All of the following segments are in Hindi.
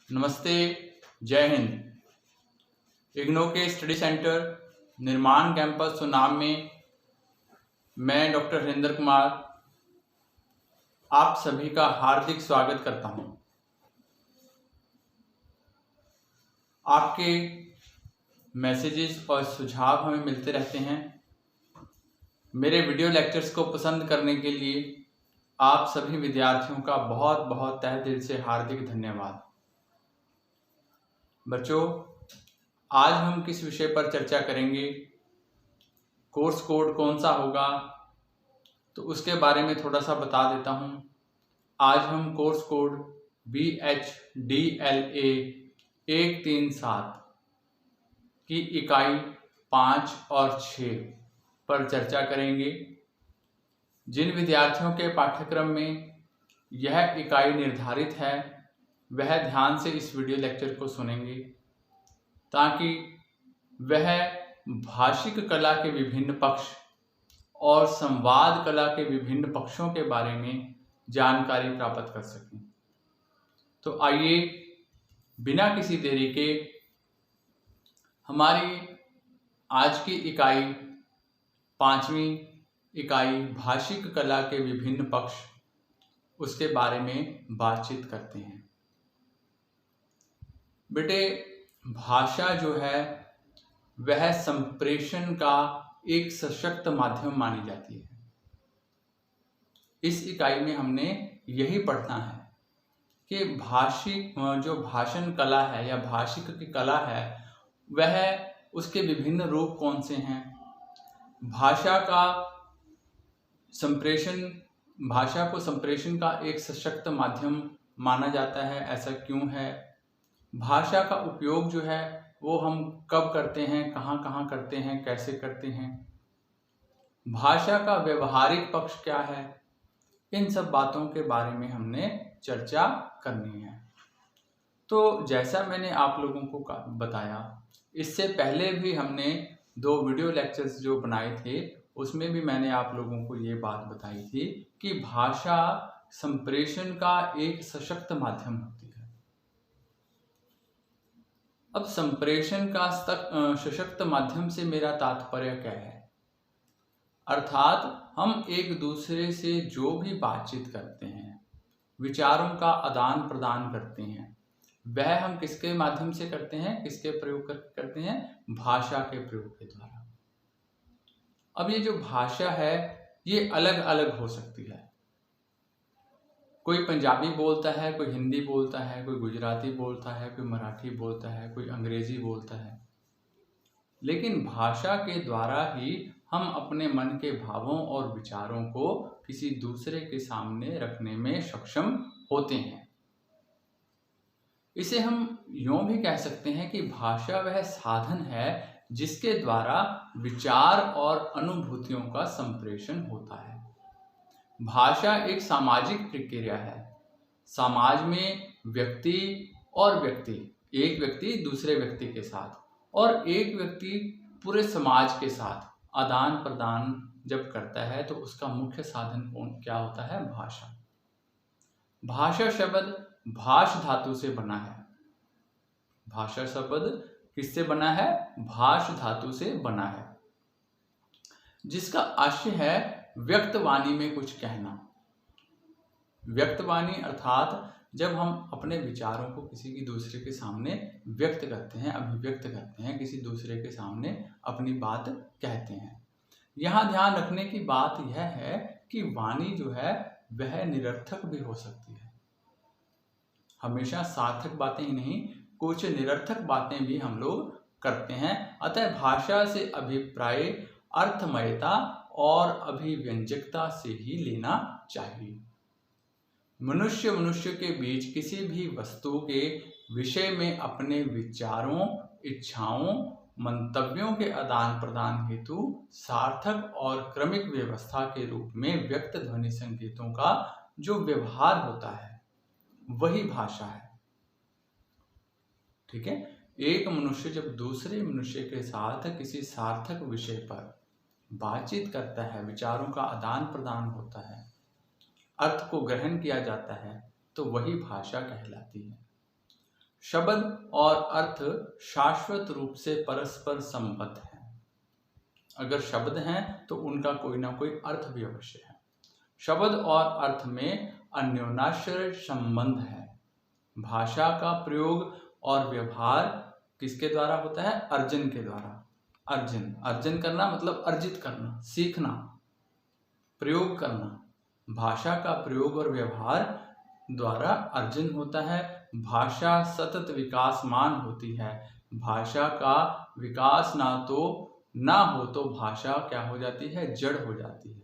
नमस्ते, जय हिंद। इग्नो के स्टडी सेंटर निर्माण कैंपस सुनाम में मैं डॉक्टर हरिंदर कुमार आप सभी का हार्दिक स्वागत करता हूं। आपके मैसेजेस और सुझाव हमें मिलते रहते हैं। मेरे वीडियो लेक्चर्स को पसंद करने के लिए आप सभी विद्यार्थियों का बहुत बहुत तहे दिल से हार्दिक धन्यवाद। बच्चों, आज हम किस विषय पर चर्चा करेंगे, कोर्स कोड कौन सा होगा, तो उसके बारे में थोड़ा सा बता देता हूं। आज हम कोर्स कोड BHDLA 137 की इकाई 5 और 6 पर चर्चा करेंगे। जिन विद्यार्थियों के पाठ्यक्रम में यह इकाई निर्धारित है वह ध्यान से इस वीडियो लेक्चर को सुनेंगे ताकि वह भाषिक कला के विभिन्न पक्ष और संवाद कला के विभिन्न पक्षों के बारे में जानकारी प्राप्त कर सकें। तो आइए बिना किसी देरी के हमारी आज की इकाई 5वीं इकाई भाषिक कला के विभिन्न पक्ष उसके बारे में बातचीत करते हैं। बेटे, भाषा जो है वह संप्रेषण का एक सशक्त माध्यम मानी जाती है। इस इकाई में हमने यही पढ़ना है कि जो भाषण कला है या भाषिक की कला है वह उसके विभिन्न रूप कौन से हैं। भाषा को संप्रेषण का एक सशक्त माध्यम माना जाता है, ऐसा क्यों है। भाषा का उपयोग जो है वो हम कब करते हैं, कहाँ कहाँ करते हैं, कैसे करते हैं। भाषा का व्यवहारिक पक्ष क्या है, इन सब बातों के बारे में हमने चर्चा करनी है। तो जैसा मैंने आप लोगों को बताया, इससे पहले भी हमने 2 वीडियो लेक्चर्स जो बनाए थे उसमें भी मैंने आप लोगों को ये बात बताई थी कि भाषा संप्रेषण का एक सशक्त माध्यम होती है। अब संप्रेषण का सशक्त माध्यम से मेरा तात्पर्य क्या है, अर्थात हम एक दूसरे से जो भी बातचीत करते हैं, विचारों का आदान प्रदान करते हैं, वह हम किसके माध्यम से करते हैं, किसके प्रयोग करते हैं, भाषा के प्रयोग के द्वारा। अब ये जो भाषा है ये अलग अलग हो सकती है। कोई पंजाबी बोलता है, कोई हिंदी बोलता है, कोई गुजराती बोलता है, कोई मराठी बोलता है, कोई अंग्रेजी बोलता है। लेकिन भाषा के द्वारा ही हम अपने मन के भावों और विचारों को किसी दूसरे के सामने रखने में सक्षम होते हैं। इसे हम यूं भी कह सकते हैं कि भाषा वह साधन है जिसके द्वारा विचार और अनुभूतियों का संप्रेषण होता है। भाषा एक सामाजिक प्रक्रिया है। समाज में व्यक्ति और व्यक्ति, एक व्यक्ति दूसरे व्यक्ति के साथ और एक व्यक्ति पूरे समाज के साथ आदान प्रदान जब करता है तो उसका मुख्य साधन क्या होता है, भाषा। भाषा शब्द भाष धातु से बना है। भाषा शब्द किससे बना है, भाष धातु से बना है, जिसका आशय है व्यक्तवाणी में कुछ कहना। व्यक्तवाणी अर्थात जब हम अपने विचारों को किसी की दूसरे के सामने व्यक्त करते हैं, अभिव्यक्त करते हैं, किसी दूसरे के सामने अपनी बात कहते हैं। यहाँ ध्यान रखने की बात यह है कि वाणी जो है वह निरर्थक भी हो सकती है। हमेशा सार्थक बातें ही नहीं, कुछ निरर्थक बातें भी हम लोग करते हैं। अतः भाषा से अभिप्राय अर्थमयता और अभिव्यंजकता से ही लेना चाहिए। मनुष्य के बीच किसी भी वस्तु के विषय में अपने विचारों, इच्छाओं, मंतव्यों के आदान प्रदान हेतु सार्थक और क्रमिक व्यवस्था के रूप में व्यक्त ध्वनि संकेतों का जो व्यवहार होता है वही भाषा है। ठीक है। एक मनुष्य जब दूसरे मनुष्य के साथ किसी सार्थक विषय पर बातचीत करता है, विचारों का आदान प्रदान होता है, अर्थ को ग्रहण किया जाता है, तो वही भाषा कहलाती है। शब्द और अर्थ शाश्वत रूप से परस्पर संबद्ध हैं। अगर शब्द हैं तो उनका कोई ना कोई अर्थ भी अवश्य है। शब्द और अर्थ में अन्योन्याश्रय संबंध है। भाषा का प्रयोग और व्यवहार किसके द्वारा होता है? अर्जन के द्वारा। अर्जन करना मतलब अर्जित करना, सीखना, प्रयोग करना। भाषा का प्रयोग और व्यवहार द्वारा अर्जन होता है। भाषा सतत विकासमान होती है। भाषा का विकास ना हो तो भाषा क्या हो जाती है? जड़ हो जाती है।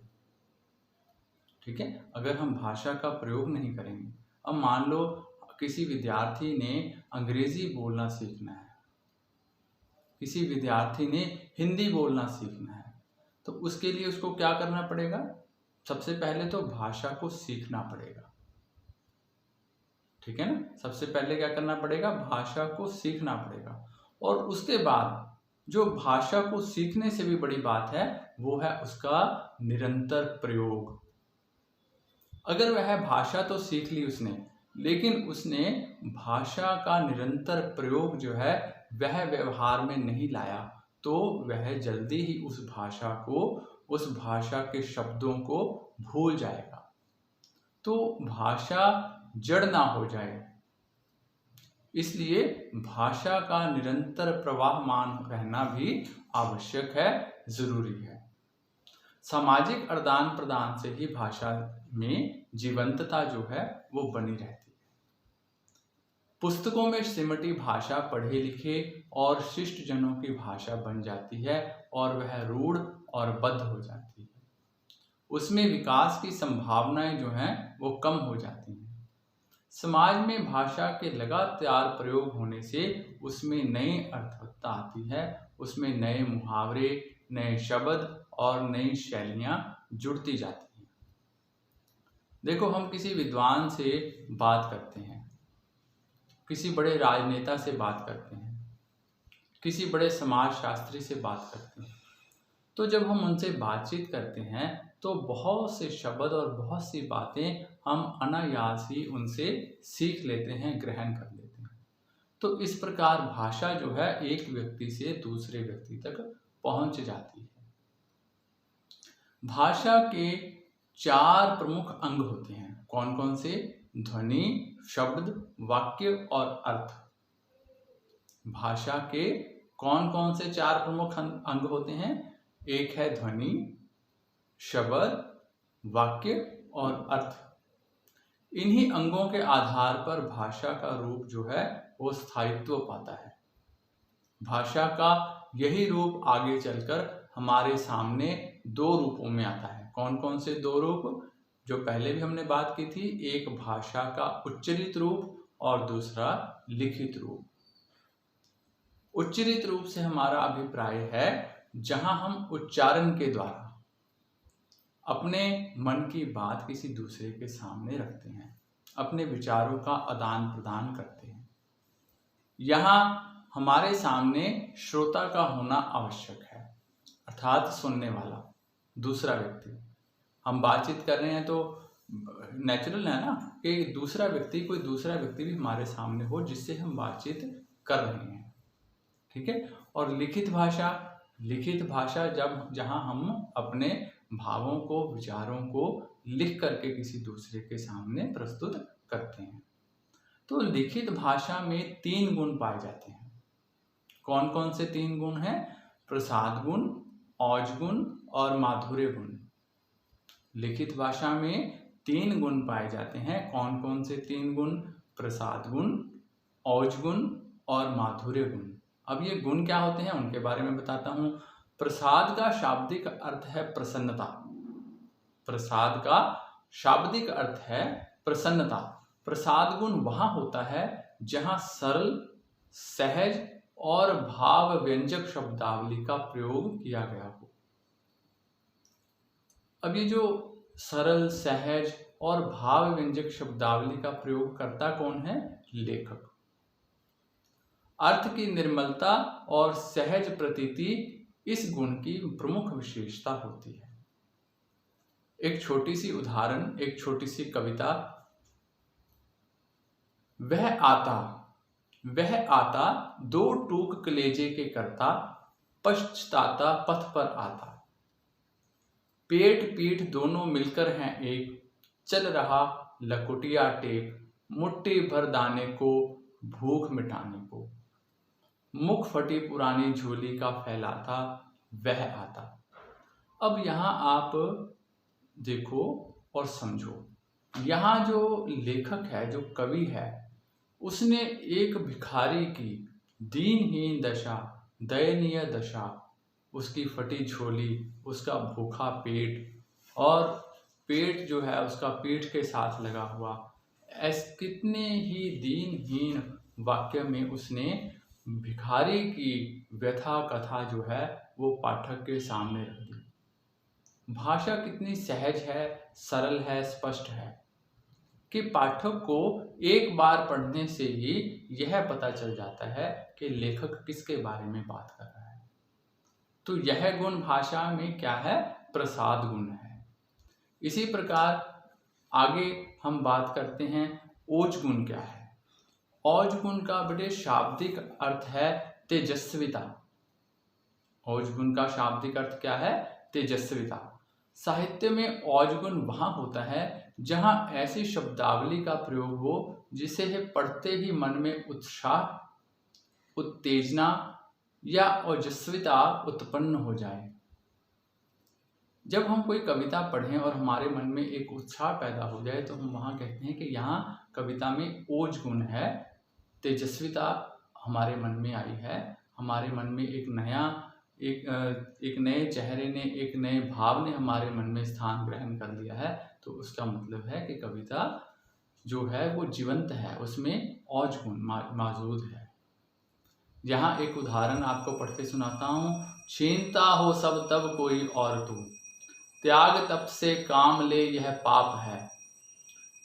ठीक है, अगर हम भाषा का प्रयोग नहीं करेंगे, अब मान लो किसी विद्यार्थी ने अंग्रेजी बोलना सीखना है, किसी विद्यार्थी ने हिंदी बोलना सीखना है, तो उसके लिए उसको क्या करना पड़ेगा? सबसे पहले तो भाषा को सीखना पड़ेगा। ठीक है ना, सबसे पहले क्या करना पड़ेगा? भाषा को सीखना पड़ेगा। और उसके बाद जो भाषा को सीखने से भी बड़ी बात है वो है उसका निरंतर प्रयोग। अगर वह भाषा तो सीख ली उसने, लेकिन उसने भाषा का निरंतर प्रयोग जो है वह व्यवहार में नहीं लाया, तो वह जल्दी ही उस भाषा के शब्दों को भूल जाएगा। तो भाषा जड़ ना हो जाए, इसलिए भाषा का निरंतर प्रवाहमान रहना भी आवश्यक है, जरूरी है। सामाजिक आदान प्रदान से ही भाषा में जीवंतता जो है वो बनी रहती है। पुस्तकों में सिमटी भाषा पढ़े लिखे और शिष्ट जनों की भाषा बन जाती है और वह रूढ़ और बद्ध हो जाती है। उसमें विकास की संभावनाएं जो हैं वो कम हो जाती हैं। समाज में भाषा के लगातार प्रयोग होने से उसमें नई अर्थवत्ता आती है, उसमें नए मुहावरे, नए शब्द और नई शैलियां जुड़ती जाती हैं। देखो, हम किसी विद्वान से बात करते हैं, किसी बड़े राजनेता से बात करते हैं, किसी बड़े समाजशास्त्री से बात करते हैं, तो जब हम उनसे बातचीत करते हैं तो बहुत से शब्द और बहुत सी बातें हम अनायास ही उनसे सीख लेते हैं, ग्रहण कर लेते हैं। तो इस प्रकार भाषा जो है एक व्यक्ति से दूसरे व्यक्ति तक पहुंच जाती है। भाषा के 4 प्रमुख अंग होते हैं। कौन कौन से? ध्वनि, शब्द, वाक्य और अर्थ। भाषा के कौन कौन से 4 प्रमुख अंग होते हैं? एक है ध्वनि, शब्द, वाक्य और अर्थ। इन्हीं अंगों के आधार पर भाषा का रूप जो है वो स्थायित्व पाता है। भाषा का यही रूप आगे चलकर हमारे सामने 2 रूपों में आता है। कौन कौन से 2 रूप? जो पहले भी हमने बात की थी, एक भाषा का उच्चरित रूप और दूसरा लिखित रूप। उच्चरित रूप से हमारा अभिप्राय है जहां हम उच्चारण के द्वारा अपने मन की बात किसी दूसरे के सामने रखते हैं, अपने विचारों का आदान प्रदान करते हैं। यहाँ हमारे सामने श्रोता का होना आवश्यक है, अर्थात सुनने वाला दूसरा व्यक्ति। हम बातचीत कर रहे हैं तो नेचुरल है ना कि कोई दूसरा व्यक्ति भी हमारे सामने हो जिससे हम बातचीत कर रहे हैं। ठीक है। और लिखित भाषा जहां हम अपने भावों को, विचारों को लिख करके किसी दूसरे के सामने प्रस्तुत करते हैं। तो लिखित भाषा में 3 गुण पाए जाते हैं। कौन कौन से 3 गुण हैं? प्रसाद गुण, औज गुण और माधुर्य गुण। लिखित भाषा में 3 गुण पाए जाते हैं। कौन कौन से 3 गुण? प्रसाद गुण, औज गुण और माधुर्य गुण। अब ये गुण क्या होते हैं उनके बारे में बताता हूं। प्रसाद का शाब्दिक अर्थ है प्रसन्नता। प्रसाद का शाब्दिक अर्थ है प्रसन्नता। प्रसाद गुण वहां होता है जहां सरल, सहज और भाव व्यंजक शब्दावली का प्रयोग किया गया हो। अब ये जो सरल, सहज और भाव व्यंजक शब्दावली का प्रयोग करता कौन है? लेखक। अर्थ की निर्मलता और सहज प्रतीति इस गुण की प्रमुख विशेषता होती है। एक छोटी सी उदाहरण, एक छोटी सी कविता। वह आता वह आता दो टूक कलेजे के करता, पश्चाता पथ पर आता। पेट पीठ दोनों मिलकर हैं एक, चल रहा लकुटिया टेक, मुट्ठी भर दाने को भूख मिटाने को। मुख फटी पुरानी झोली का फैलाता, वह आता। अब यहाँ आप देखो और समझो, यहाँ जो लेखक है, जो कवि है, उसने एक भिखारी की दीनहीन दशा, दयनीय दशा, उसकी फटी झोली, उसका भूखा पेट, और पेट जो है उसका पीठ के साथ लगा हुआ, ऐसे कितने ही दीनहीन वाक्य में उसने भिखारी की व्यथा कथा जो है वो पाठक के सामने रख दी। भाषा कितनी सहज है, सरल है, स्पष्ट है कि पाठक को एक बार पढ़ने से ही यह पता चल जाता है कि लेखक किसके बारे में बात कर रहा है। तो यह गुण भाषा में क्या है? प्रसाद गुण है। इसी प्रकार आगे हम बात करते हैं ओज गुण क्या है। ओज गुण का बड़े शाब्दिक अर्थ है तेजस्विता। ओज गुण का शाब्दिक अर्थ क्या है? तेजस्विता। साहित्य में ओज गुण वहां होता है जहां ऐसी शब्दावली का प्रयोग हो जिसे पढ़ते ही मन में उत्साह, उत्तेजना या ओजस्विता उत्पन्न हो जाए। जब हम कोई कविता पढ़ें और हमारे मन में एक उत्साह पैदा हो जाए तो हम वहाँ कहते हैं कि यहाँ कविता में ओज गुण है, तेजस्विता हमारे मन में आई है, हमारे मन में एक नए चेहरे ने, एक नए भाव ने हमारे मन में स्थान ग्रहण कर लिया है। तो उसका मतलब है कि कविता जो है वो जीवंत है, उसमें ओज गुण मौजूद है। यहाँ एक उदाहरण आपको पढ़ के सुनाता हूँ। छीनता हो सब तब कोई और तू, त्याग तप से काम ले यह पाप है,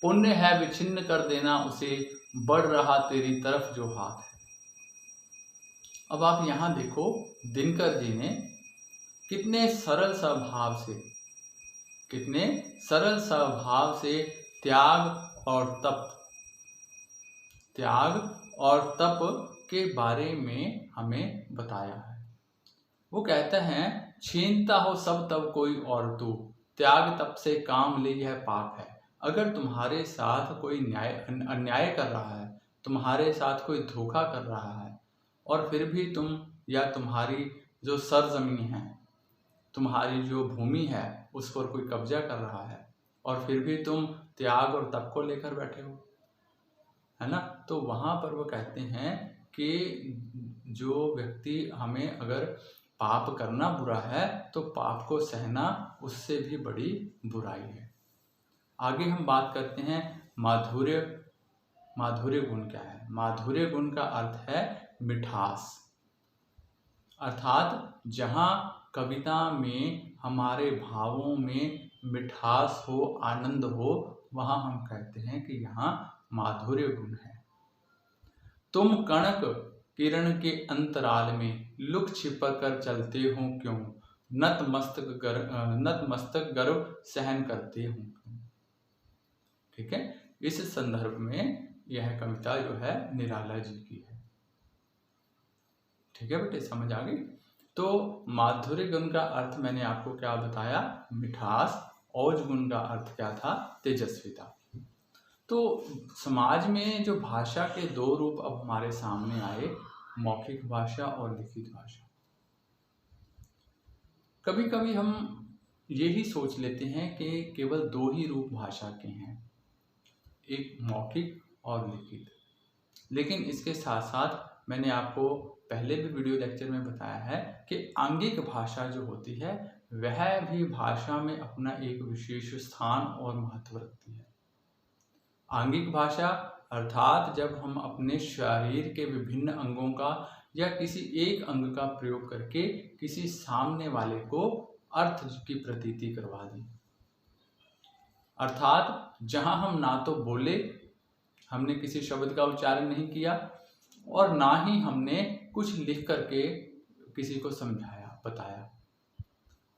पुण्य है विच्छिन्न कर देना उसे, बढ़ रहा तेरी तरफ जो हाथ है। अब आप यहाँ देखो, दिनकर जी ने कितने सरल स्वभाव से त्याग और तप के बारे में हमें बताया है। वो कहते हैं, छीनता हो सब तब कोई और तू, त्याग तप से काम ले यह पाप है। अगर तुम्हारे साथ कोई अन्याय कर रहा है, तुम्हारे साथ कोई धोखा कर रहा है, और फिर भी तुम या तुम्हारी जो सरजमीन है, तुम्हारी जो भूमि है, उस पर कोई कब्जा कर रहा है, और फिर भी तुम त्याग और तप को लेकर बैठे हो, है ना। तो वहाँ पर वो कहते हैं कि जो व्यक्ति, हमें अगर पाप करना बुरा है तो पाप को सहना उससे भी बड़ी बुराई है। आगे हम बात करते हैं माधुर्य गुण क्या है। माधुर्य गुण का अर्थ है मिठास, अर्थात जहाँ कविता में हमारे भावों में मिठास हो, आनंद हो, वहाँ हम कहते हैं कि यहाँ माधुर्य गुण है। तुम कणक किरण के अंतराल में लुक छिपक कर चलते हो क्यों, नत मस्तक गर्व सहन करते हो क्यों। ठीक है, इस संदर्भ में यह कविता जो है निराला जी की है। ठीक है बेटे, समझ आ गई। तो माधुर्य गुण का अर्थ मैंने आपको क्या बताया? मिठास। ओज गुण का अर्थ क्या था? तेजस्विता। तो समाज में जो भाषा के दो रूप अब हमारे सामने आए, मौखिक भाषा और लिखित भाषा। कभी कभी हम यही सोच लेते हैं कि केवल दो ही रूप भाषा के हैं, एक मौखिक और लिखित। लेकिन इसके साथ साथ मैंने आपको पहले भी वीडियो लेक्चर में बताया है कि आंगिक भाषा जो होती है वह भी भाषा में अपना एक विशेष स्थान और महत्व रखती है। आंगिक भाषा अर्थात जब हम अपने शरीर के विभिन्न अंगों का या किसी एक अंग का प्रयोग करके किसी सामने वाले को अर्थ की प्रतीति करवा दें। अर्थात जहां हम ना तो बोले, हमने किसी शब्द का उच्चारण नहीं किया, और ना ही हमने कुछ लिख करके किसी को समझाया, बताया,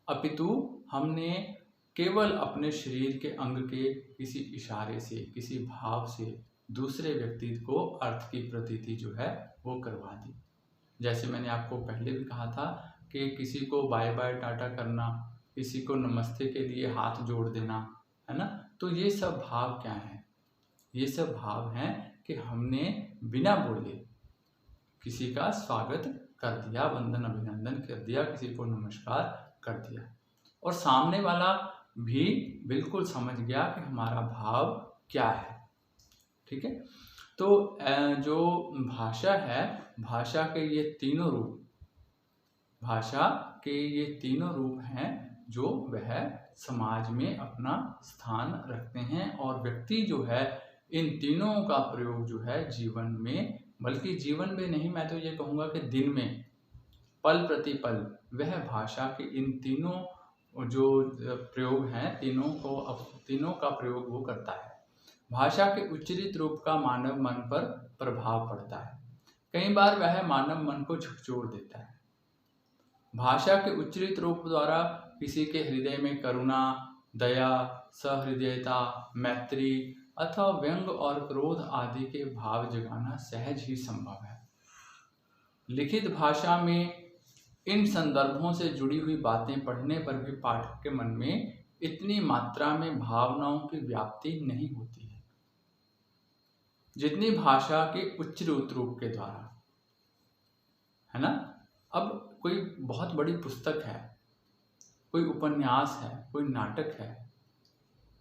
अपितु हमने केवल अपने शरीर के अंग के किसी इशारे से, किसी भाव से दूसरे व्यक्ति को अर्थ की प्रतीति जो है वो करवा दी। जैसे मैंने आपको पहले भी कहा था कि किसी को बाय बाय टाटा करना, किसी को नमस्ते के लिए हाथ जोड़ देना, है ना। तो ये सब भाव क्या है? ये सब भाव हैं कि हमने बिना बोले किसी का स्वागत कर दिया, वंदन अभिनंदन कर दिया, किसी को नमस्कार कर दिया, और सामने वाला भी बिल्कुल समझ गया कि हमारा भाव क्या है। ठीक है। तो जो भाषा है, भाषा के ये तीनों रूप, भाषा के ये तीनों रूप हैं जो वह समाज में अपना स्थान रखते हैं, और व्यक्ति जो है इन तीनों का प्रयोग जो है जीवन में, बल्कि जीवन में नहीं, मैं तो ये कहूँगा कि दिन में पल प्रतिपल वह भाषा के इन तीनों जो प्रयोग हैं, तीनों का प्रयोग वो करता है। भाषा के उच्चरित रूप का मानव मन पर प्रभाव पड़ता है। कई बार वह मानव मन को झकझोर देता है। भाषा के उच्चरित रूप द्वारा किसी के हृदय में करुणा, दया, सहृदयता, मैत्री अथवा व्यंग और क्रोध आदि के भाव जगाना सहज ही संभव है। लिखित भाषा में इन संदर्भों से जुड़ी हुई बातें पढ़ने पर भी पाठक के मन में इतनी मात्रा में भावनाओं की व्याप्ति नहीं होती है जितनी भाषा के उच्चरित रूप के द्वारा, है ना। अब कोई बहुत बड़ी पुस्तक है, कोई उपन्यास है, कोई नाटक है,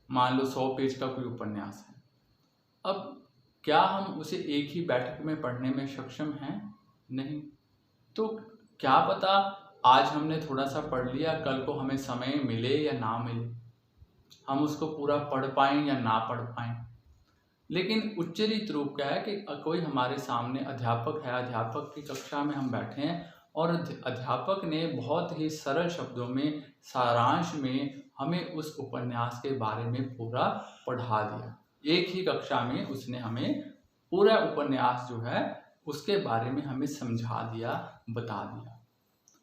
मान लो 100 पेज का कोई उपन्यास है। अब क्या हम उसे एक ही बैठक में पढ़ने में सक्षम हैं? नहीं। तो क्या पता आज हमने थोड़ा सा पढ़ लिया, कल को हमें समय मिले या ना मिले, हम उसको पूरा पढ़ पाएं या ना पढ़ पाएं। लेकिन उच्चरित रूप क्या है कि कोई हमारे सामने अध्यापक है, अध्यापक की कक्षा में हम बैठे हैं और अध्यापक ने बहुत ही सरल शब्दों में, सारांश में हमें उस उपन्यास के बारे में पूरा पढ़ा दिया। एक ही कक्षा में उसने हमें पूरा उपन्यास जो है उसके बारे में हमें समझा दिया, बता दिया।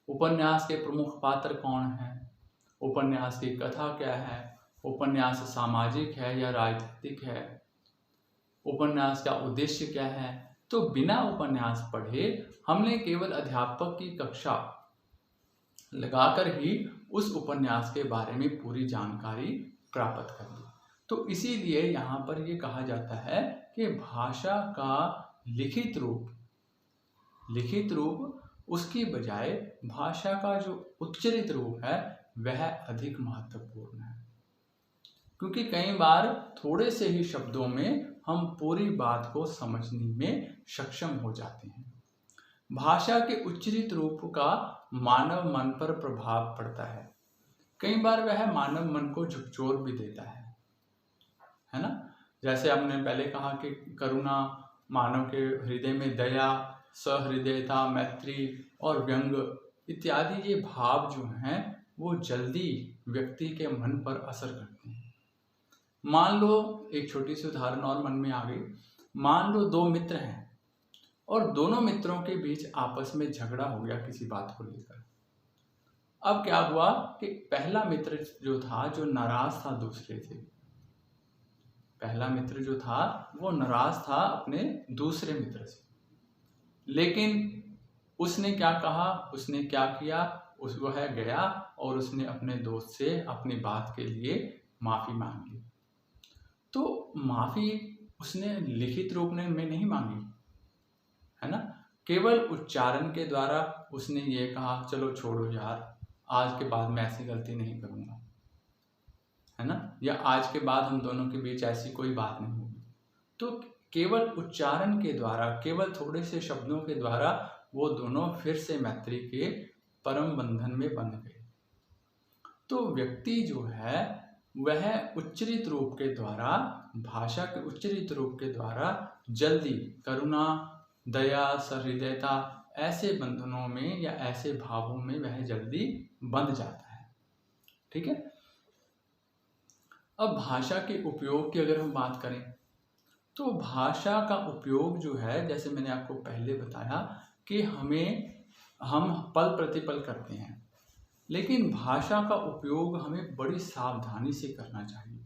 उपन्यास के प्रमुख पात्र कौन हैं, उपन्यास की कथा क्या है, उपन्यास सामाजिक है या राजनीतिक है, उपन्यास का उद्देश्य क्या है। तो बिना उपन्यास पढ़े हमने केवल अध्यापक की कक्षा लगाकर ही उस उपन्यास के बारे में पूरी जानकारी प्राप्त कर ली। तो इसीलिए यहाँ पर ये कहा जाता है कि भाषा का लिखित रूप उसकी बजाय भाषा का जो उच्चरित रूप है वह अधिक महत्वपूर्ण है, क्योंकि कई बार थोड़े से ही शब्दों में हम पूरी बात को समझने में सक्षम हो जाते हैं। भाषा के उच्चरित रूप का मानव मन पर प्रभाव पड़ता है। कई बार वह मानव मन को झकझोर भी देता है ना। जैसे हमने पहले कहा कि करुणा, मानव के हृदय में दया, सहृदयता, मैत्री और व्यंग इत्यादि ये भाव जो हैं वो जल्दी व्यक्ति के मन पर असर करते हैं। मान लो एक छोटी सी उदाहरण और मन में आ गई। मान लो 2 मित्र हैं और दोनों मित्रों के बीच आपस में झगड़ा हो गया किसी बात को लेकर। अब क्या हुआ कि पहला मित्र जो था, जो नाराज था दूसरे से, पहला मित्र जो था वो नाराज था अपने दूसरे मित्र से, लेकिन उसने क्या कहा, उसने क्या किया, वह गया और उसने अपने दोस्त से अपनी बात के लिए माफी मांग ली। तो माफी उसने लिखित रूप में नहीं मांगी, है ना। केवल उच्चारण के द्वारा उसने ये कहा, चलो छोड़ो यार, आज के बाद मैं ऐसी गलती नहीं करूँगा, है ना, या आज के बाद हम दोनों के बीच ऐसी कोई बात नहीं होगी। तो केवल उच्चारण के द्वारा, केवल थोड़े से शब्दों के द्वारा वो दोनों फिर से मैत्री के परम बंधन में बंध गए। तो व्यक्ति जो है वह उच्चरित रूप के द्वारा, भाषा के उच्चरित रूप के द्वारा जल्दी करुणा, दया, सहृदयता ऐसे बंधनों में या ऐसे भावों में वह जल्दी बंध जाता है। ठीक है। अब भाषा के उपयोग की अगर हम बात करें तो भाषा का उपयोग जो है, जैसे मैंने आपको पहले बताया कि हम पल प्रतिपल करते हैं, लेकिन भाषा का उपयोग हमें बड़ी सावधानी से करना चाहिए,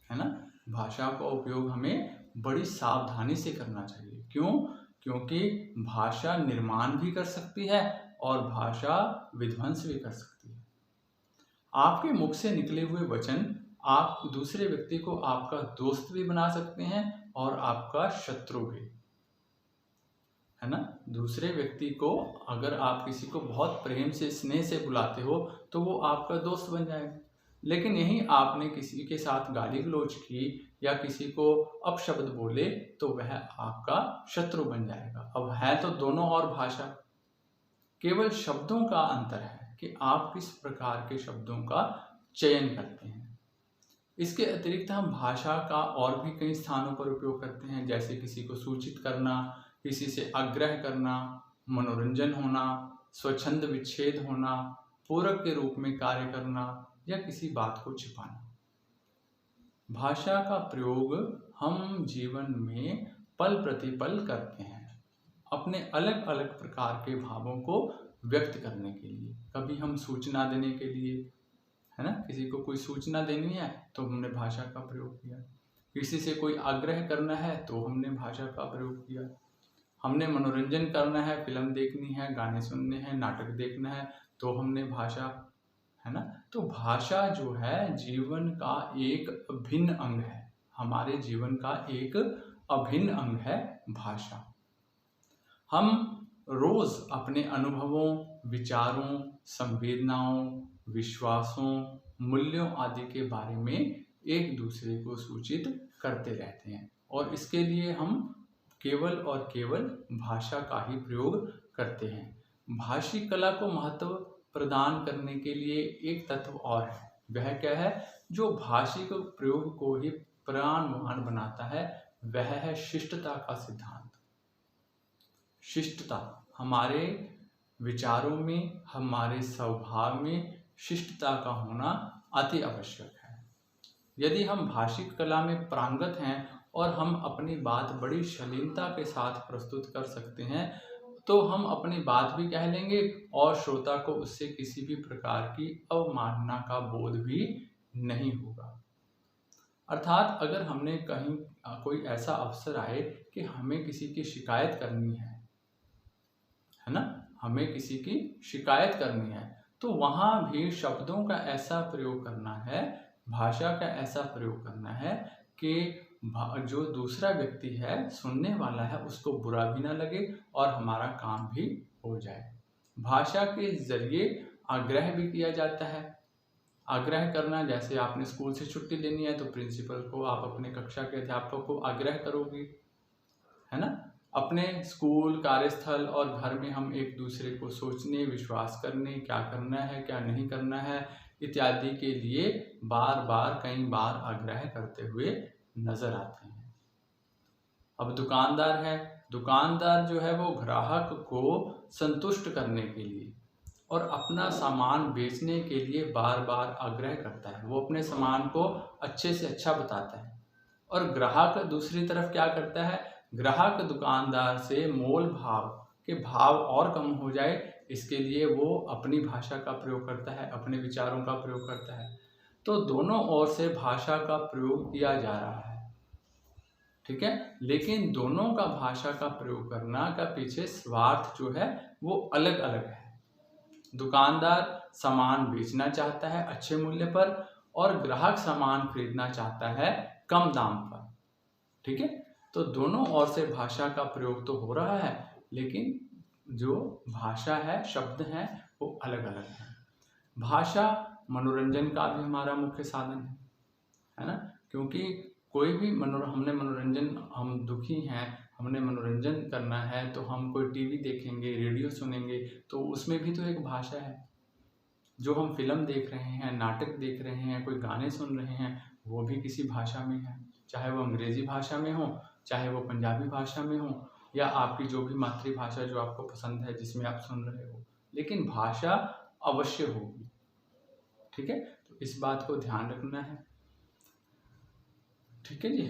है ना। भाषा का उपयोग हमें बड़ी सावधानी से करना चाहिए। क्यों? क्योंकि भाषा निर्माण भी कर सकती है और भाषा विध्वंस भी कर सकती है। आपके मुख से निकले हुए वचन आप दूसरे व्यक्ति को आपका दोस्त भी बना सकते हैं और आपका शत्रु भी, है ना। दूसरे व्यक्ति को अगर आप किसी को बहुत प्रेम से स्नेह से बुलाते हो तो वो आपका दोस्त बन जाएगा, लेकिन यही आपने किसी के साथ गाली गलौज की या किसी को अपशब्द बोले तो वह आपका शत्रु बन जाएगा। अब है तो दोनों और भाषा, केवल शब्दों का अंतर है कि आप किस प्रकार के शब्दों का चयन करते हैं। इसके अतिरिक्त हम भाषा का और भी कई स्थानों पर उपयोग करते हैं, जैसे किसी को सूचित करना, किसी से आग्रह करना, मनोरंजन होना, स्वच्छंद विच्छेद होना, पूरक के रूप में कार्य करना या किसी बात को छिपाना। भाषा का प्रयोग हम जीवन में पल प्रतिपल करते हैं अपने अलग अलग प्रकार के भावों को व्यक्त करने के लिए। कभी हम सूचना देने के लिए, है ना, किसी को कोई सूचना देनी है तो हमने भाषा का प्रयोग किया। किसी से कोई आग्रह करना है तो हमने भाषा का प्रयोग किया। हमने मनोरंजन करना है, फिल्म देखनी है, गाने सुनने हैं, नाटक देखना है तो हमने भाषा, है ना। तो भाषा जो है जीवन का एक अभिन्न अंग है, हमारे जीवन का एक अभिन्न अंग है भाषा। हम रोज अपने अनुभवों, विचारों, संवेदनाओं, विश्वासों, मूल्यों आदि के बारे में एक दूसरे को सूचित करते रहते हैं और इसके लिए हम केवल और केवल भाषा का ही प्रयोग करते हैं। भाषिक कला को महत्व प्रदान करने के लिए एक तत्व और है, वह क्या है? जो भाषिक प्रयोग को ही प्राणवान बनाता है, वह है शिष्टता का सिद्धांत। शिष्टता, हमारे विचारों में, हमारे स्वभाव में शिष्टता का होना अति आवश्यक है। यदि हम भाषिक कला में पारंगत हैं और हम अपनी बात बड़ी शालीनता के साथ प्रस्तुत कर सकते हैं तो हम अपनी बात भी कह लेंगे और श्रोता को उससे किसी भी प्रकार की अवमानना का बोध भी नहीं होगा। अर्थात अगर हमने कहीं कोई ऐसा अवसर आए कि हमें किसी की शिकायत करनी है ना, हमें किसी की शिकायत करनी है, तो वहां भी शब्दों का ऐसा प्रयोग करना है, भाषा का ऐसा प्रयोग करना है कि जो दूसरा व्यक्ति है, सुनने वाला है, उसको बुरा भी ना लगे और हमारा काम भी हो जाए। भाषा के जरिए आग्रह भी किया जाता है। आग्रह करना, जैसे आपने स्कूल से छुट्टी लेनी है तो प्रिंसिपल को आप अपने कक्षा के अध्यापक को आग्रह करोगे, है ना। अपने स्कूल, कार्यस्थल और घर में हम एक दूसरे को सोचने, विश्वास करने, क्या करना है क्या नहीं करना है इत्यादि के लिए बार बार कई बार आग्रह करते हुए नजर आते हैं। अब दुकानदार है, दुकानदार जो है वो ग्राहक को संतुष्ट करने के लिए और अपना सामान बेचने के लिए बार बार आग्रह करता है। वो अपने सामान को अच्छे से अच्छा बताता है और ग्राहक दूसरी तरफ क्या करता है? ग्राहक दुकानदार से मोल भाव के भाव और कम हो जाए, इसके लिए वो अपनी भाषा का प्रयोग करता है, अपने विचारों का प्रयोग करता है। तो दोनों ओर से भाषा का प्रयोग किया जा रहा है, ठीक है। लेकिन दोनों का भाषा का प्रयोग करना का पीछे स्वार्थ जो है वो अलग अलग है। दुकानदार सामान बेचना चाहता है अच्छे मूल्य पर और ग्राहक सामान खरीदना चाहता है कम दाम पर, ठीक है। तो दोनों ओर से भाषा का प्रयोग तो हो रहा है, लेकिन जो भाषा है, शब्द हैं, वो अलग अलग हैं। भाषा मनोरंजन का भी हमारा मुख्य साधन है ना, क्योंकि कोई भी हमने मनोरंजन, हम दुखी हैं, हमने मनोरंजन करना है तो हम कोई टीवी देखेंगे, रेडियो सुनेंगे, तो उसमें भी तो एक भाषा है। जो हम फिल्म देख रहे हैं, नाटक देख रहे हैं, कोई गाने सुन रहे हैं, वो भी किसी भाषा में है, चाहे वो अंग्रेजी भाषा में हो, चाहे वो पंजाबी भाषा में हो या आपकी जो भी मातृभाषा जो आपको पसंद है, जिसमें आप सुन रहे हो, लेकिन भाषा अवश्य होगी, ठीक है। तो इस बात को ध्यान रखना है, ठीक है जी।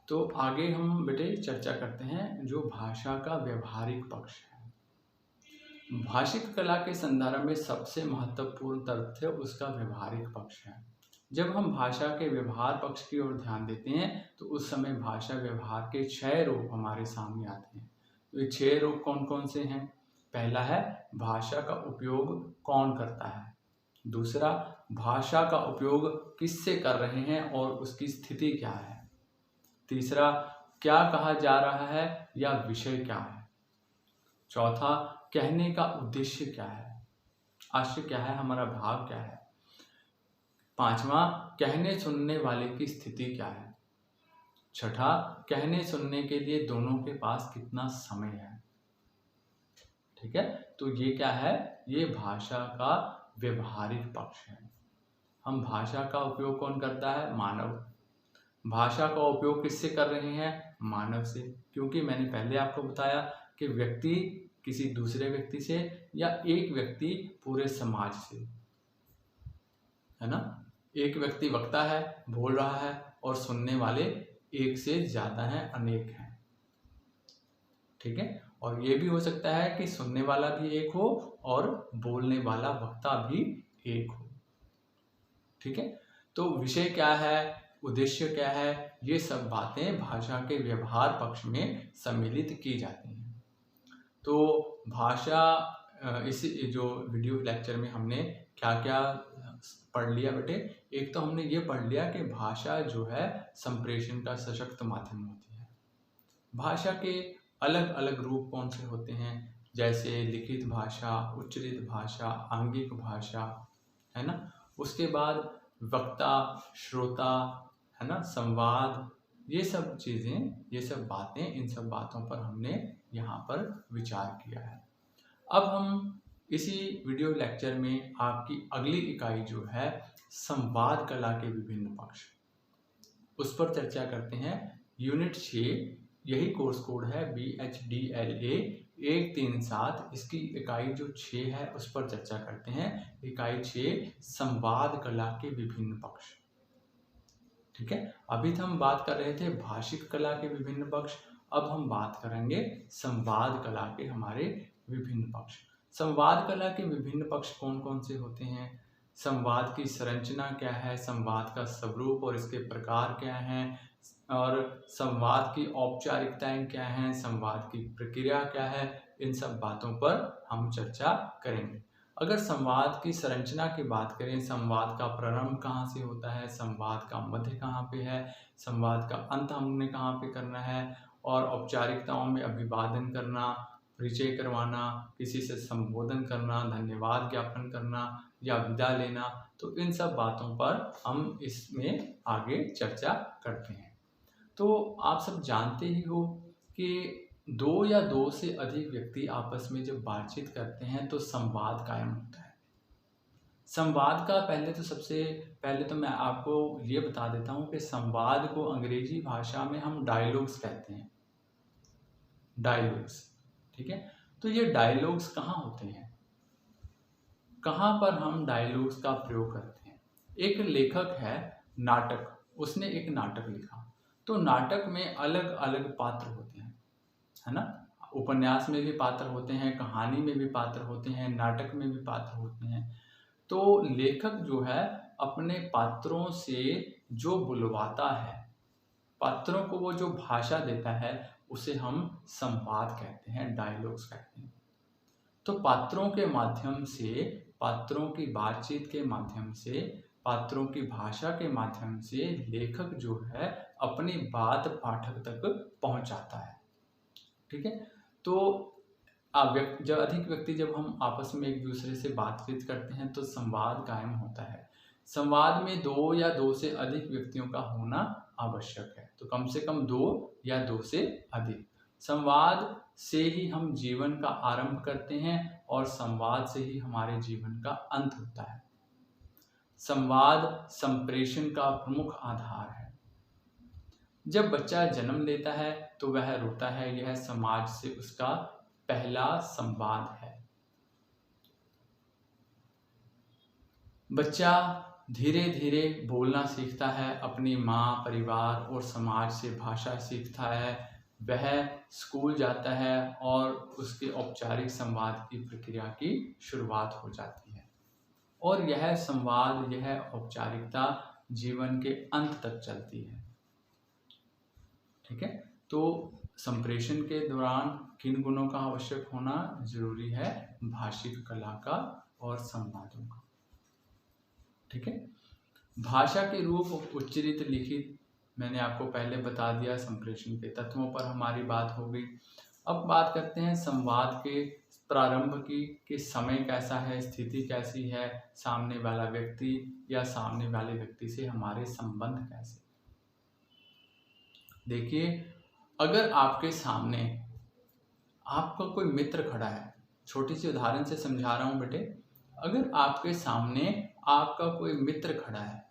तो आगे हम बेटे चर्चा करते हैं जो भाषा का व्यवहारिक पक्ष है। भाषिक कला के संदर्भ में सबसे महत्वपूर्ण तथ्य उसका व्यवहारिक पक्ष है। जब हम भाषा के व्यवहार पक्ष की ओर ध्यान देते हैं तो उस समय भाषा व्यवहार के 6 रूप हमारे सामने आते हैं। तो ये 6 रूप कौन कौन से हैं? पहला है भाषा का उपयोग कौन करता है। दूसरा, भाषा का उपयोग किससे कर रहे हैं और उसकी स्थिति क्या है। तीसरा, क्या कहा जा रहा है या विषय क्या है। चौथा, कहने का उद्देश्य क्या है, आशय क्या है, हमारा भाव क्या है। पांचवा, कहने सुनने वाले की स्थिति क्या है। छठा, कहने सुनने के लिए दोनों के पास कितना समय है। ठीक है, तो ये क्या है, ये भाषा का व्यवहारिक पक्ष है। हम भाषा का उपयोग कौन करता है? मानव। भाषा का उपयोग किससे कर रहे हैं? मानव से, क्योंकि मैंने पहले आपको बताया कि व्यक्ति किसी दूसरे व्यक्ति से या एक व्यक्ति पूरे समाज से, है ना। एक व्यक्ति वक्ता है, बोल रहा है, और सुनने वाले एक से ज्यादा हैं, अनेक हैं। ठीक है, और ये भी हो सकता है कि सुनने वाला भी एक हो और बोलने वाला वक्ता भी एक हो। ठीक है, तो विषय क्या है, उद्देश्य क्या है, ये सब बातें भाषा के व्यवहार पक्ष में सम्मिलित की जाती हैं। तो भाषा इस जो वीडियो लेक्चर में हमने क्या क्या पढ़ लिया बेटे? एक तो हमने ये पढ़ लिया कि भाषा जो है संप्रेषण का सशक्त माध्यम होती है। भाषा के अलग अलग रूप कौन से होते हैं, जैसे लिखित भाषा, उच्चरित भाषा, आंगिक भाषा, है ना। उसके बाद वक्ता, श्रोता, है ना, संवाद, ये सब चीज़ें, ये सब बातें, इन सब बातों पर हमने यहाँ पर विचार किया है। अब हम इसी वीडियो लेक्चर में आपकी अगली इकाई जो है संवाद कला के विभिन्न पक्ष, उस पर चर्चा करते हैं। यूनिट 6, यही कोर्स कोड है BHDLA 137, इसकी इकाई जो 6 है उस पर चर्चा करते हैं। इकाई 6, संवाद कला के विभिन्न पक्ष। ठीक है, अभी तो हम बात कर रहे थे भाषिक कला के विभिन्न पक्ष, अब हम बात करेंगे संवाद कला के हमारे विभिन्न पक्ष। संवाद कला के विभिन्न पक्ष कौन कौन से होते हैं? संवाद की संरचना क्या है, संवाद का स्वरूप और इसके प्रकार क्या हैं, और संवाद की औपचारिकताएं क्या हैं, संवाद की प्रक्रिया क्या है, इन सब बातों पर हम चर्चा करेंगे। अगर संवाद की संरचना की बात करें, संवाद का प्रारंभ कहाँ से होता है, संवाद का मध्य कहाँ पे है, संवाद का अंत हमने कहाँ पे करना है, और औपचारिकताओं में अभिवादन करना, परिचय करवाना, किसी से संबोधन करना, धन्यवाद ज्ञापन करना या विदा लेना, तो इन सब बातों पर हम इसमें आगे चर्चा करते हैं। तो आप सब जानते ही हो कि 2 या 2 से अधिक व्यक्ति आपस में जब बातचीत करते हैं तो संवाद कायम होता है। संवाद का सबसे पहले तो मैं आपको ये बता देता हूँ कि संवाद को अंग्रेजी भाषा में हम डायलॉग्स कहते हैं, डायलॉग्स। ठीक है, तो ये डायलॉग्स कहाँ होते हैं, कहाँ पर हम डायलॉग्स का प्रयोग करते हैं? एक लेखक है नाटक, उसने एक नाटक लिखा, तो नाटक में अलग अलग पात्र होते हैं, है ना। उपन्यास में भी पात्र होते हैं, कहानी में भी पात्र होते हैं, नाटक में भी पात्र होते हैं। तो लेखक जो है अपने पात्रों से जो बुलवाता है, पात्रों को वो जो भाषा देता है, उसे हम संवाद कहते हैं, डायलॉग्स कहते हैं। तो पात्रों के माध्यम से, पात्रों की बातचीत के माध्यम से, पात्रों की भाषा के माध्यम से लेखक जो है अपनी बात पाठक तक पहुंचाता है। ठीक है, तो जब अधिक व्यक्ति जब हम आपस में एक दूसरे से बातचीत करते हैं तो संवाद कायम होता है। संवाद में 2 या 2 से अधिक व्यक्तियों का होना आवश्यक है, तो कम से कम 2 या 2 से अधिक। संवाद से ही हम जीवन का आरंभ करते हैं और संवाद से ही हमारे जीवन का अंत होता है। संवाद संप्रेषण का प्रमुख आधार है। जब बच्चा जन्म लेता है तो वह रोता है, यह समाज से उसका पहला संवाद है। बच्चा धीरे धीरे बोलना सीखता है, अपनी माँ, परिवार और समाज से भाषा सीखता है। वह स्कूल जाता है और उसके औपचारिक संवाद की प्रक्रिया की शुरुआत हो जाती है। और यह संवाद, यह औपचारिकता जीवन के अंत तक चलती है। ठीक है, तो संप्रेषण के दौरान किन गुणों का आवश्यक होना जरूरी है? भाषिक कला का और संवादों का। ठीक है, भाषा के रूप उच्चरित लिखित मैंने आपको पहले बता दिया। संप्रेषण के तत्वों पर हमारी बात हो गई। अब बात करते हैं संवाद के प्रारंभ की, कि समय कैसा है, स्थिति कैसी है, सामने वाला व्यक्ति या सामने वाले व्यक्ति से हमारे संबंध कैसे। देखिए, अगर आपके सामने आपका कोई मित्र खड़ा है, छोटी सी उदाहरण से समझा रहा हूं बेटे, अगर आपके सामने आपका कोई मित्र खड़ा है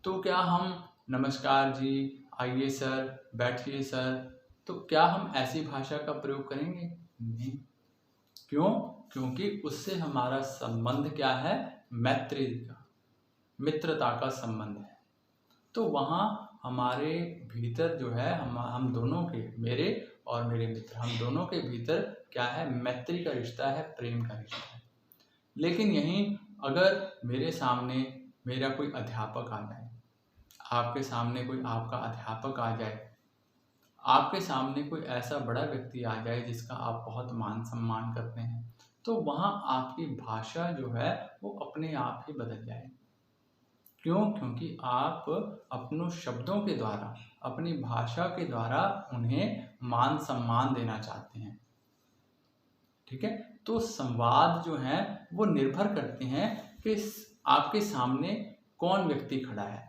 तो क्या हम नमस्कार जी, आइए सर, बैठिए सर, तो क्या हम ऐसी भाषा का प्रयोग करेंगे? नहीं। क्यों? क्योंकि उससे हमारा संबंध क्या है? मैत्री का, मित्रता का संबंध है। तो वहाँ हमारे भीतर जो है, हम दोनों के, मेरे और मेरे मित्र, हम दोनों के भीतर क्या है? मैत्री का रिश्ता है, प्रेम का रिश्ता है। लेकिन यहीं अगर मेरे सामने मेरा कोई अध्यापक आ जाए, आपके सामने कोई आपका अध्यापक आ जाए, आपके सामने कोई ऐसा बड़ा व्यक्ति आ जाए जिसका आप बहुत मान सम्मान करते हैं, तो वहाँ आपकी भाषा जो है वो अपने आप ही बदल जाएगी। क्यों? क्योंकि आप अपनों शब्दों के द्वारा, अपनी भाषा के द्वारा उन्हें मान सम्मान देना चाहते हैं। ठीक है, तो संवाद जो है वो निर्भर करते हैं कि आपके सामने कौन व्यक्ति खड़ा है।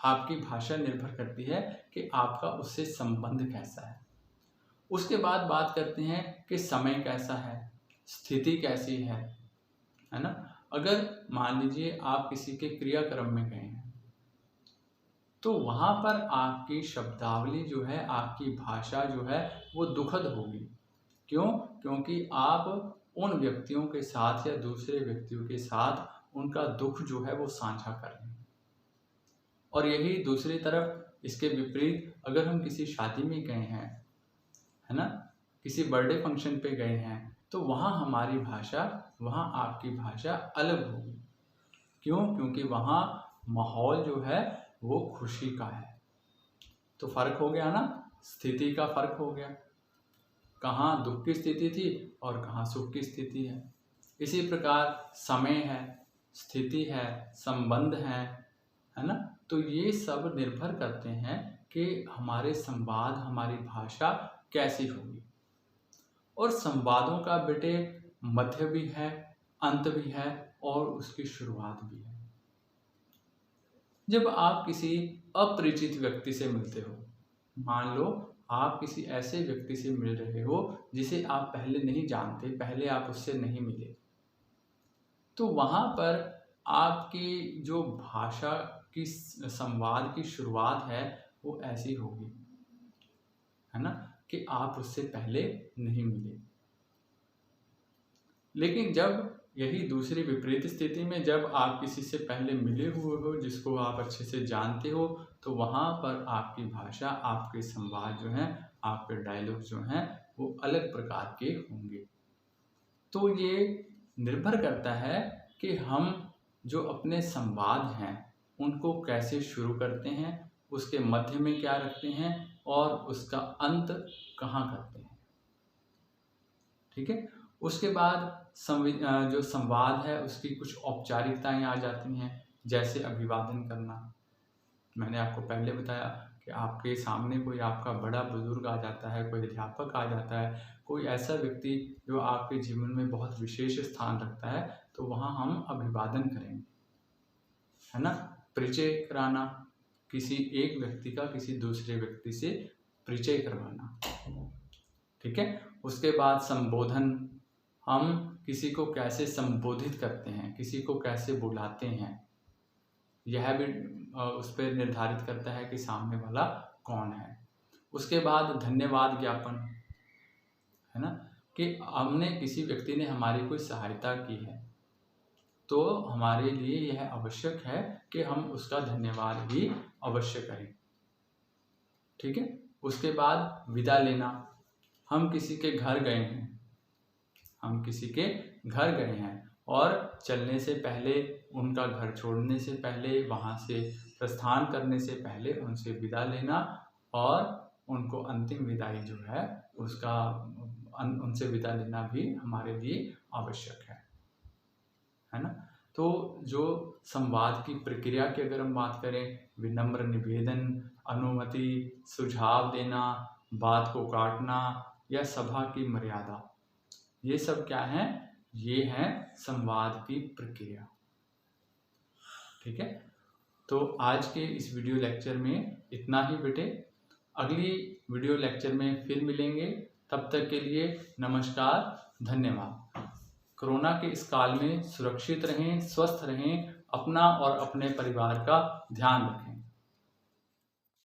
आपकी भाषा निर्भर करती है कि आपका उससे संबंध कैसा है। उसके बाद बात करते हैं कि समय कैसा है, स्थिति कैसी है ना। अगर मान लीजिए आप किसी के क्रियाक्रम में गए हैं, तो वहाँ पर आपकी शब्दावली जो है, आपकी भाषा जो है वो दुखद होगी। क्यों? क्योंकि आप उन व्यक्तियों के साथ या दूसरे व्यक्तियों के साथ उनका दुख जो है वो साझा कर रहे हैं। और यही दूसरी तरफ इसके विपरीत, अगर हम किसी शादी में गए हैं, है ना, किसी बर्थडे फंक्शन पे गए हैं, तो वहाँ हमारी भाषा, वहाँ आपकी भाषा अलग होगी। क्यों? क्योंकि वहाँ माहौल जो है वो खुशी का है। तो फर्क हो गया ना, स्थिति का फर्क हो गया, कहाँ दुख की स्थिति थी और कहाँ सुख की स्थिति है। इसी प्रकार समय है, स्थिति है, संबंध है ना। तो ये सब निर्भर करते हैं कि हमारे संवाद, हमारी भाषा कैसी होगी। और संवादों का बेटे मध्य भी है, अंत भी है और उसकी शुरुआत भी है। जब आप किसी अपरिचित व्यक्ति से मिलते हो, मान लो आप किसी ऐसे व्यक्ति से मिल रहे हो जिसे आप पहले नहीं जानते, पहले आप उससे नहीं मिले, तो वहाँ पर आपकी जो भाषा की संवाद की शुरुआत है वो ऐसी होगी, है ना, कि आप उससे पहले नहीं मिले। लेकिन जब यही दूसरी विपरीत स्थिति में जब आप किसी से पहले मिले हुए हो, जिसको आप अच्छे से जानते हो, तो वहाँ पर आपकी भाषा, आपके संवाद जो हैं, आपके डायलॉग जो हैं वो अलग प्रकार के होंगे। तो ये निर्भर करता है कि हम जो अपने संवाद हैं उनको कैसे शुरू करते हैं, उसके मध्य में क्या रखते हैं और उसका अंत कहाँ करते हैं। ठीक है, उसके बाद जो संवाद है उसकी कुछ औपचारिकताएं आ जाती हैं, जैसे अभिवादन करना। मैंने आपको पहले बताया कि आपके सामने कोई आपका बड़ा बुजुर्ग आ जाता है, कोई अध्यापक आ जाता है, कोई ऐसा व्यक्ति जो आपके जीवन में बहुत विशेष स्थान रखता है, तो वहाँ हम अभिवादन करेंगे, है ना। परिचय कराना, किसी एक व्यक्ति का किसी दूसरे व्यक्ति से परिचय करवाना। ठीक है, उसके बाद संबोधन, हम किसी को कैसे संबोधित करते हैं, किसी को कैसे बुलाते हैं, यह भी उस पर निर्धारित करता है कि सामने वाला कौन है। उसके बाद धन्यवाद ज्ञापन, है ना, कि हमने किसी व्यक्ति ने हमारी कोई सहायता की है तो हमारे लिए यह आवश्यक है कि हम उसका धन्यवाद भी अवश्य करें। ठीक है, उसके बाद विदा लेना, हम किसी के घर गए हैं, हम किसी के घर गए हैं और चलने से पहले, उनका घर छोड़ने से पहले, वहाँ से प्रस्थान करने से पहले उनसे विदा लेना और उनको अंतिम विदाई जो है उसका उनसे विदा लेना भी हमारे लिए आवश्यक है ना। तो जो संवाद की प्रक्रिया की अगर हम बात करें, विनम्र निवेदन, अनुमति, सुझाव देना, बात को काटना या सभा की मर्यादा, ये सब क्या है? ये है संवाद की प्रक्रिया। ठीक है, तो आज के इस वीडियो लेक्चर में इतना ही बेटे। अगली वीडियो लेक्चर में फिर मिलेंगे, तब तक के लिए नमस्कार, धन्यवाद। कोरोना के इस काल में सुरक्षित रहें, स्वस्थ रहें, अपना और अपने परिवार का ध्यान रखें।